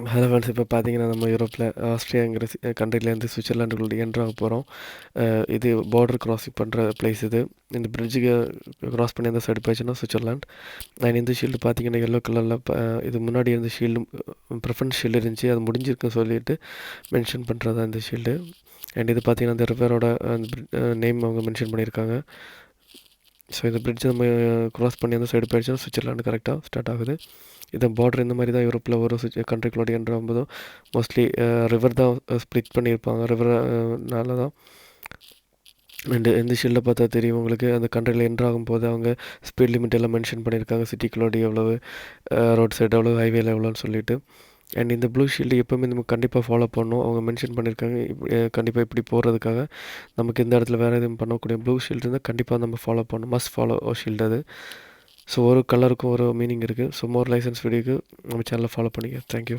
Hello friends. இப்போ பார்த்தீங்கன்னா நம்ம யூரோப்பில் ஆஸ்ட்ரியாங்கிற கண்ட்ரிலேருந்து சுவிட்சர்லாண்டுக்குள்ள என்ட்ரு ஆக போகிறோம். இது பார்டர் கிராசிங் பண்ணுற பிளேஸ் இது. இந்த பிரிட்ஜுக்கு கிராஸ் பண்ணி அந்த சைடு போயிடுச்சுன்னா சுவிட்சர்லாண்ட். அண்ட் இந்த ஷீல்டு பார்த்தீங்கன்னா எல்லோ கலரில் இது முன்னாடி இருந்த ஷீல்டு ப்ரிஃபரன்ஸ் ஷீல்டு இருந்துச்சு, அது முடிஞ்சிருக்குன்னு சொல்லிட்டு மென்ஷன் பண்ணுறது தான் இந்த ஷீல்டு. அண்ட் இது பார்த்தீங்கன்னா அந்த ரிவரோட அந்த நேம் அவங்க மென்ஷன் பண்ணியிருக்காங்க. ஸோ இந்த பிரிட்ஜ் நம்ம க்ராஸ் பண்ணி அந்த சைடு போயிடுச்சுன்னா சுவிட்சர்லாண்டு கரெக்டாக ஸ்டார்ட் ஆகுது. இந்த பார்டர் இந்த மாதிரி தான் யூரோப்பில் ஒரு கண்ட்ரிக்குள்ளோட என்ட்ரு ஆகும்போதும் மோஸ்ட்லி ரிவர் தான் ஸ்ப்ளிட் பண்ணியிருப்பாங்க. ரிவர்னால தான். அண்டு இந்த ஷீல்டில் பார்த்தா தெரியும் உங்களுக்கு, அந்த கண்ட்ரியில் என்ட்ரு ஆகும்போது அவங்க ஸ்பீட் லிமிட் எல்லாம் மென்ஷன் பண்ணியிருக்காங்க. சிட்டிக்குள்ளோடி எவ்வளவு, ரோட் சைடு எவ்வளோ, ஹைவேல எவ்வளோன்னு சொல்லிட்டு. அண்ட் இந்த ப்ளூ ஷீல்டு எப்போவுமே நம்ம கண்டிப்பாக ஃபாலோ பண்ணணும். அவங்க மென்ஷன் பண்ணியிருக்காங்க கண்டிப்பாக இப்படி போகிறதுக்காக. நமக்கு இந்த இடத்துல வேறு எதுவும் பண்ணக்கூடிய ப்ளூ ஷீல்டு இருந்தால் கண்டிப்பாக நம்ம ஃபாலோ பண்ணணும். மஸ்ட் ஃபாலோ ஷீல்டு அது. ஸோ ஒரு கலருக்கும் ஒரு மீனிங் இருக்குது. ஸோ மோர் லைசன்ஸ் வீடியோக்கு நம்ம சேனலை ஃபாலோ பண்ணிக்க. தேங்க்யூ.